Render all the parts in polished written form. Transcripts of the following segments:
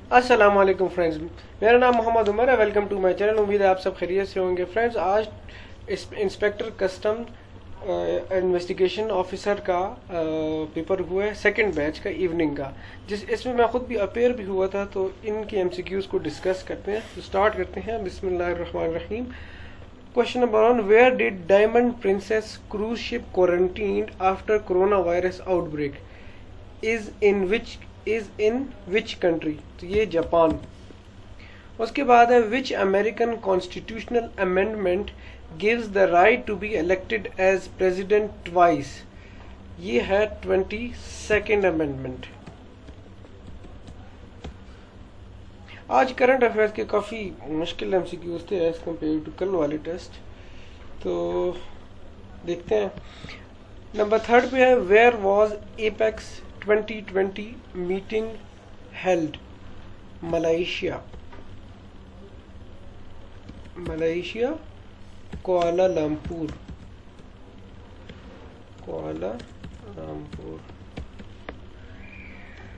अस्सलाम वालेकुम फ्रेंड्स, मेरा नाम मोहम्मद उमर है। Welcome to my channel. उम्मीद है आप सब खैरियत से होंगे। फ्रेंड्स, आज इंस्पेक्टर कस्टम इन्वेस्टिगेशन ऑफिसर का पेपर हुआ है, सेकंड बैच का, इवनिंग का, इसमें मैं खुद भी अपेयर भी हुआ था। तो इनके एमसीक्यूज को डिस्कस करते हैं। तो स्टार्ट करते हैं। बिस्मिल्लाहिर्रहमानिर्रहीम। Question number 1, where did Diamond Princess cruise ship quarantined after corona virus outbreak is in which country? तो ये जापान। उसके बाद है which American constitutional amendment gives the right to be elected as president twice? ये है 22nd amendment. आज current affairs के काफ़ी मुश्किल एमसीक्यूज थे एज कम्पेयर टू कल वाले टेस्ट। तो देखते हैं। नंबर 3 पे है where was APEC 2020 meeting held? Malaysia. Kuala Lumpur.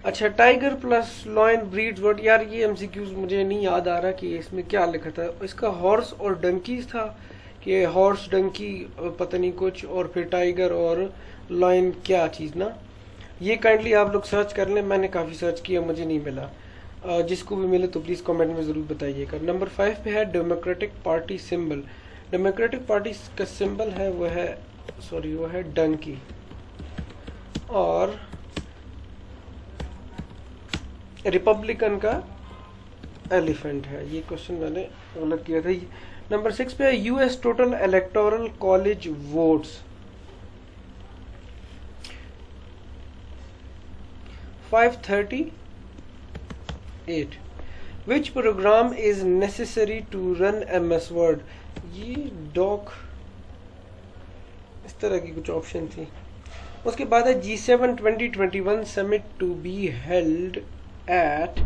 अच्छा, tiger plus lion breeds word. यार ये एमसीक्यूज मुझे नहीं याद आ रहा कि इसमें क्या लिखा था। इसका हॉर्स और डंकीज था कि हॉर्स डंकी पता नहीं कुछ, और फिर टाइगर और लॉयन क्या चीज़ ना। ये काइंडली आप लोग सर्च कर लें। मैंने काफ़ी सर्च किया, मुझे नहीं मिला। जिसको भी मिले तो प्लीज़ कमेंट में ज़रूर बताइएगा। नंबर 5 पे है democratic party symbol. Democratic party का सिंबल है वो है डंकी। और रिपब्लिकन का एलिफेंट है। ये क्वेश्चन मैंने गलत किया था। नंबर 6 पे है US total electoral college votes 538। Which program is necessary to run MS word? ये डॉक, इस तरह की कुछ ऑप्शन थी। उसके बाद है G7 2021 summit to be held at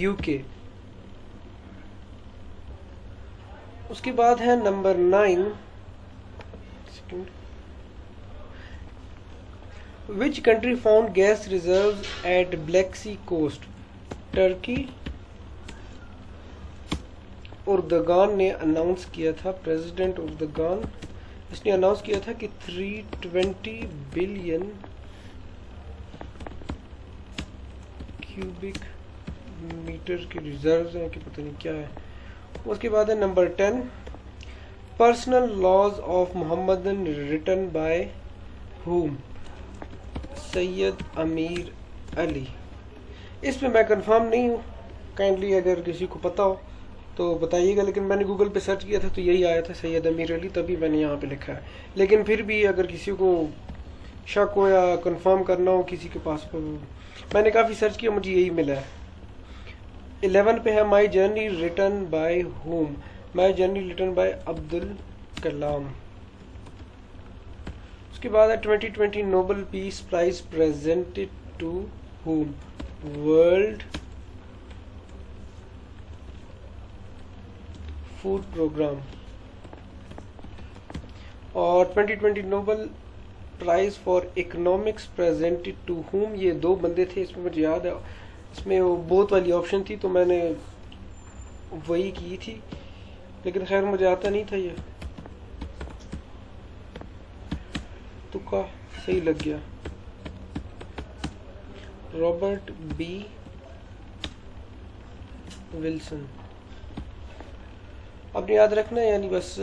UK। उसके बाद है number 9, which country found gas reserves at Black Sea coast? Turkey. Erdogan ने अनाउंस किया था, प्रेसिडेंट उर्दगान, इसने अनाउंस किया था कि 320 बिलियन क्यूबिक मीटर की रिजर्व्स हैं कि पता नहीं क्या है। उसके बाद है number 10, personal laws of Mohammedan written by whom? Syed अमीर अली। इस पे मैं कंफर्म नहीं हूँ, काइंडली अगर किसी को पता हो तो बताइएगा। लेकिन मैंने गूगल पे सर्च किया था तो यही आया था, सैयद अमीर अली, तभी मैंने यहाँ पे लिखा है। लेकिन फिर भी अगर किसी को शक हो या कंफर्म करना हो किसी के पास, मैंने काफ़ी सर्च किया, मुझे यही मिला है। 11 पे है माई journey written by whom? My journey written by Abdul Kalam. उसके बाद है 2020 Nobel peace prize presented to whom? World Food Programme. और 2020 Nobel prize for economics presented to whom? ये 2 बंदे थे, इसमें मुझे याद है। इसमें वो बोथ वाली ऑप्शन थी तो मैंने वही की थी, लेकिन खैर मुझे आता नहीं था ये, तुक्का सही लग गया। Robert B Wilson. अब याद रखना है, यानी बस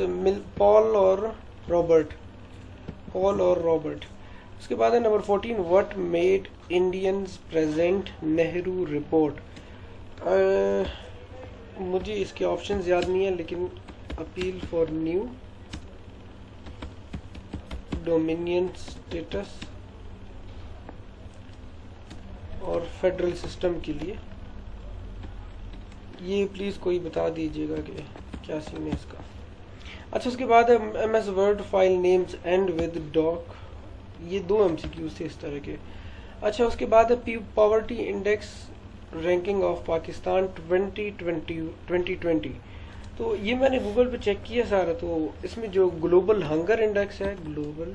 पॉल और रॉबर्ट। उसके बाद है number 14, what made Indians present Nehru report? मुझे इसके ऑप्शंस याद नहीं है, लेकिन appeal for new dominion status और फेडरल सिस्टम के लिए। ये प्लीज़ कोई बता दीजिएगा कि क्या सीन है इसका। अच्छा, उसके बाद है MS word file names end with doc. ये 2 MCQs थे इस तरह के। अच्छा, उसके बाद है poverty index ranking of Pakistan 2020। तो ये मैंने गूगल पे चेक किया सारा, तो इसमें जो ग्लोबल हंगर इंडेक्स है, ग्लोबल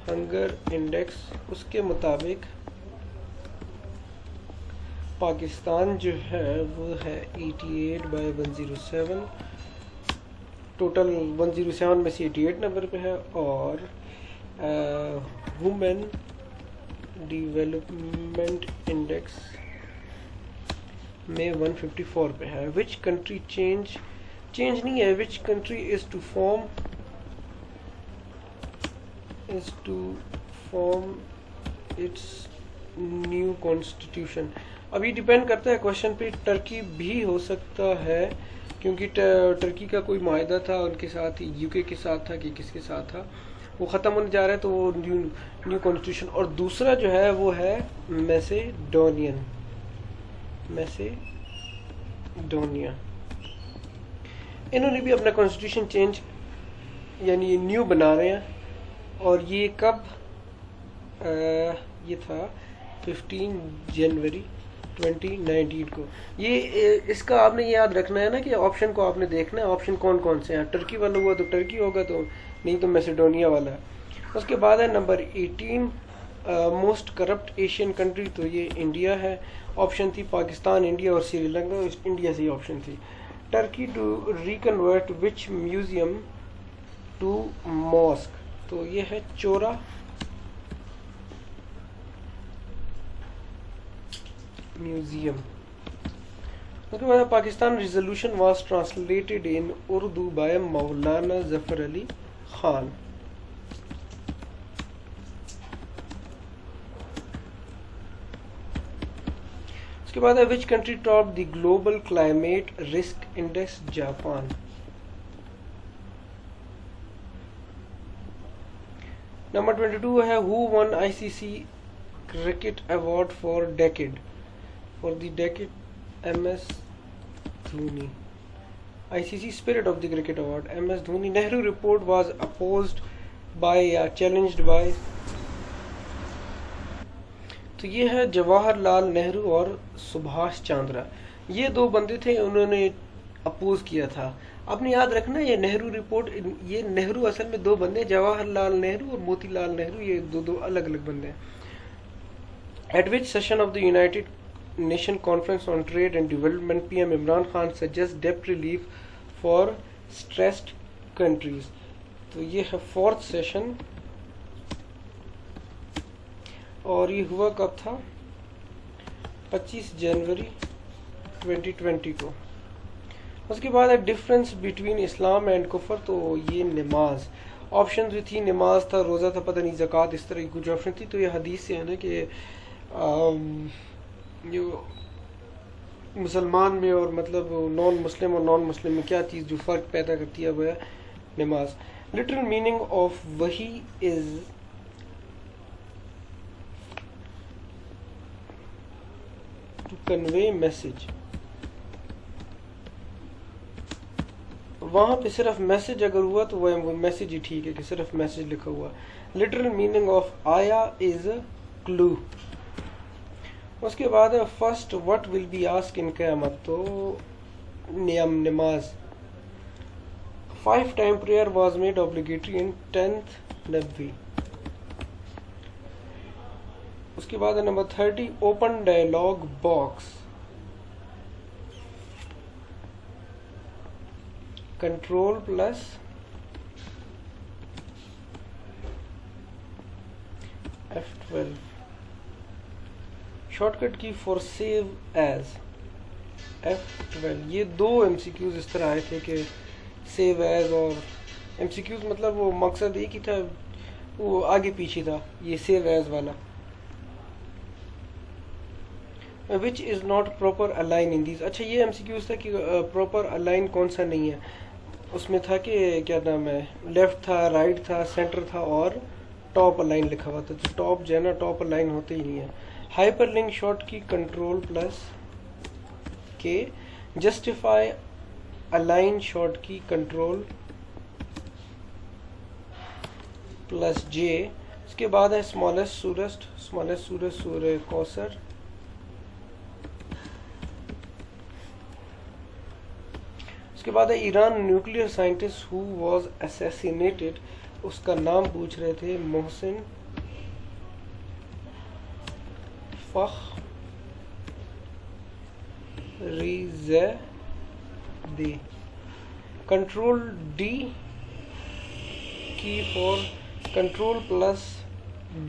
हंगर इंडेक्स, उसके मुताबिक पाकिस्तान जो है वो है 88/107, टोटल 107 में से 88 नंबर पे है, और वुमेन डेवलपमेंट इंडेक्स में 154 पे है। विच कंट्री चेंज नहीं है, which country is to form its new constitution. अभी डिपेंड करता है क्वेश्चन पे, टर्की भी हो सकता है क्योंकि टर्की का कोई माहिदा था उनके साथ ही, यूके के साथ था कि किसके साथ था, वो ख़त्म होने जा रहा है तो वो न्यू कॉन्स्टिट्यूशन। और दूसरा जो है वो है मैसेडोनिया। इन्होंने भी अपना कॉन्स्टिट्यूशन चेंज यानी न्यू बना रहे हैं, और ये कब ये था 15 जनवरी 2019 को। ये इसका आपने याद रखना है ना कि ऑप्शन को आपने देखना है, ऑप्शन कौन कौन से हैं। टर्की वाला हुआ तो टर्की होगा, तो नहीं तो मैसेडोनिया वाला है। उसके बाद है number 18 most corrupt Asian country, तो ये इंडिया है। ऑप्शन थी पाकिस्तान, इंडिया और श्रीलंका, इंडिया से ही ऑप्शन थी। Turkey to reconvert which museum to mosque, तो ये है चोरा म्यूजियम। उसके बाद Pakistan resolution was translated in Urdu by Maulana Zafar Ali Khan. उसके बाद है which country top the global climate risk index, Japan. Number 22 है who won ICC cricket award for decade, MS Dhoni. ICC Spirit of the Cricket Award, MS Dhoni. Nehru report was opposed by या challenged by, तो ये है जवाहरलाल नेहरू और सुभाष चंद्रा। ये दो बंदे थे, उन्होंने अपोज किया था। आपने याद रखना ये नेहरू रिपोर्ट, ये नेहरू असल में दो बंदे, जवाहरलाल नेहरू और मोतीलाल नेहरू, ये दो अलग अलग बंदे हैं। Eight which session of the United nation conference on trade and development PM Imran Khan suggest डेब्ट रिलीफ फॉर स्ट्रेस्ड कंट्रीज, तो ये है 4th सेशन, और ये हुआ कब था 25 जनवरी 2020 को। उसके बाद है डिफरेंस बिटवीन इस्लाम एंड कुफर, तो ये नमाज। ऑप्शन जो थी नमाज था, रोज़ा था, पता नहीं ज़कात, इस तरह की कुछ ऑप्शन थी। तो ये हदीस से है ना कि जो मुसलमान में और मतलब नॉन मुस्लिम और नॉन मुस्लिम में क्या चीज़ जो फ़र्क पैदा करती है वह है नमाज। लिटरल मीनिंग ऑफ वही इज़ टू कन्वे मैसेज। वहाँ पे सिर्फ मैसेज अगर हुआ तो वो मैसेज ही ठीक है कि सिर्फ मैसेज लिखा हुआ। लिटरल मीनिंग ऑफ आया इज क्लू। उसके बाद है first what will be ask in क़यामत, तो नमाज। 5 time prayer was made obligatory in 10th नबी। उसके बाद है number 30 open dialog box. Control plus F12। Shortcut key for save as F12। ये दो MCQs इस तरह आए थे कि सेव एज और MCQs मतलब वो मकसद एक ही था, वो आगे पीछे था, ये सेव एज वाला। Which is not proper align in these. अच्छा ये MCQs था कि प्रॉपर अलाइन कौन सा नहीं है। उसमें था कि क्या नाम है, लेफ्ट था, राइट था, सेंटर था और टॉप अलाइन लिखा हुआ था। तो टॉप जो है ना, टॉप अलाइन होते ही नहीं है। हाइपरलिंक शॉर्ट की कंट्रोल प्लस के। जस्टिफाई अलाइन शॉर्ट की कंट्रोल प्लस J। उसके बाद है स्मॉलेस्ट सूरज सूर्य कौसर। उसके बाद है Iran nuclear scientist who was assassinated, उसका नाम पूछ रहे थे Mohsin रीज़ेदी. Control D key for Control plus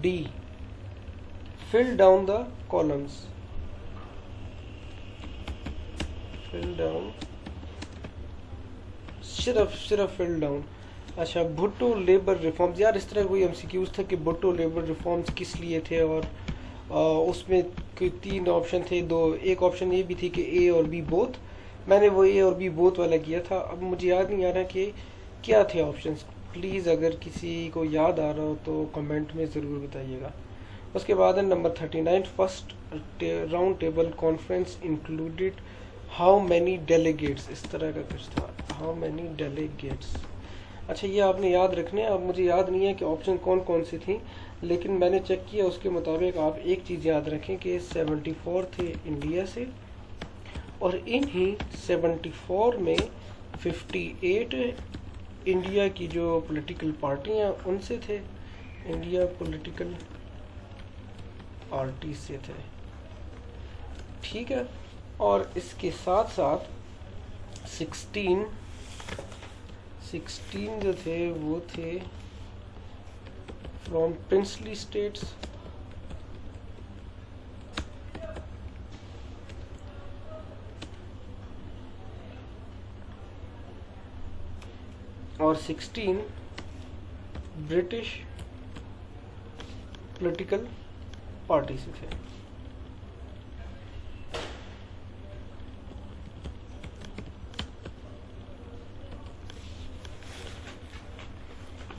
D. Fill down the columns. Fill down. सिर्फ fill down. अच्छा, भुट्टो लेबर रिफॉर्म्स. यार इस तरह कोई एमसीक्यूज था कि भुट्टो लेबर रिफॉर्म्स किस लिए थे, और उसमें कोई 3 ऑप्शन थे. एक ऑप्शन ये भी थी कि ए और बी बोथ. मैंने वो ए और बी बोथ वाला किया था. अब मुझे याद नहीं आ रहा कि क्या थे ऑप्शंस. प्लीज़ अगर किसी को याद आ रहा हो तो कमेंट में ज़रूर बताइएगा. उसके बाद है number 39. First round table conference included how many delegates. इस तरह का कुछ था. How many delegates. अच्छा, ये आपने याद रखने. अब मुझे याद नहीं है कि ऑप्शन कौन कौन सी थी, लेकिन मैंने चेक किया. उसके मुताबिक आप एक चीज़ याद रखें कि 74 थे इंडिया से, और इन्हीं 74 में 58 इंडिया की जो पॉलिटिकल पार्टियां उनसे थे. इंडिया पॉलिटिकल पार्टी से थे. ठीक है. और इसके साथ साथ 16 जो थे वो थे फ्रॉम प्रिंसली स्टेट्स. और 16 ब्रिटिश पॉलिटिकल पार्टी से थे.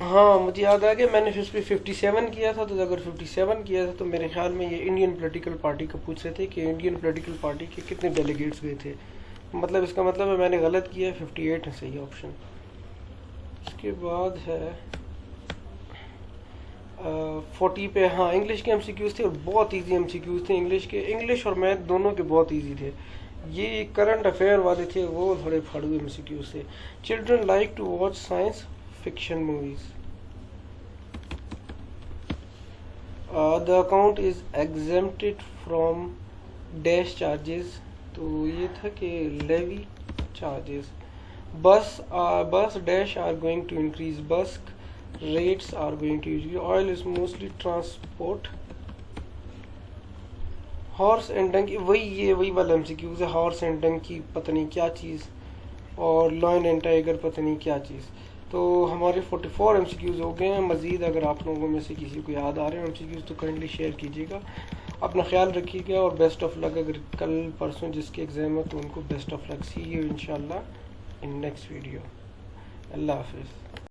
हाँ, मुझे याद आ गया. मैंने फिर पे 57 किया था. तो अगर 57 किया था तो मेरे ख्याल में ये इंडियन पॉलिटिकल पार्टी का पूछ रहे थे कि इंडियन पॉलिटिकल पार्टी के कितने डेलीगेट्स गए थे. मतलब इसका मतलब है मैंने गलत किया. 58 है सही ऑप्शन. उसके बाद है 40 पे. हाँ, इंग्लिश के एमसीक्यूज थे और बहुत इजी एमसीक्यूज थे. इंग्लिश और मैथ दोनों के बहुत इजी थे. ये करंट अफेयर वाले थे, वो थोड़े फाड़ू एमसीक्यूज थे. Children like to watch science fiction movies. The account is exempted from dash charges. तो ये था कि levy charges. Bus dash are going to increase. Bus rates are going to increase. Oil is mostly transport. Horse and donkey. वही वाला MCQs है. Horse and Dunki पता नहीं क्या चीज़, और लॉयन एंड टाइगर पता नहीं क्या चीज़. तो हमारे 44 एमसीक्यूज हो गए हैं. मज़ीद अगर आप लोगों में से किसी को याद आ रहे हैं एमसीक्यूज तो काइंडली शेयर कीजिएगा. अपना ख्याल रखिएगा और बेस्ट ऑफ लक. अगर कल परसों जिसके एग्ज़ाम है तो उनको best of luck. See you इंशाल्लाह इन नेक्स्ट वीडियो. अल्लाह हाफिज़.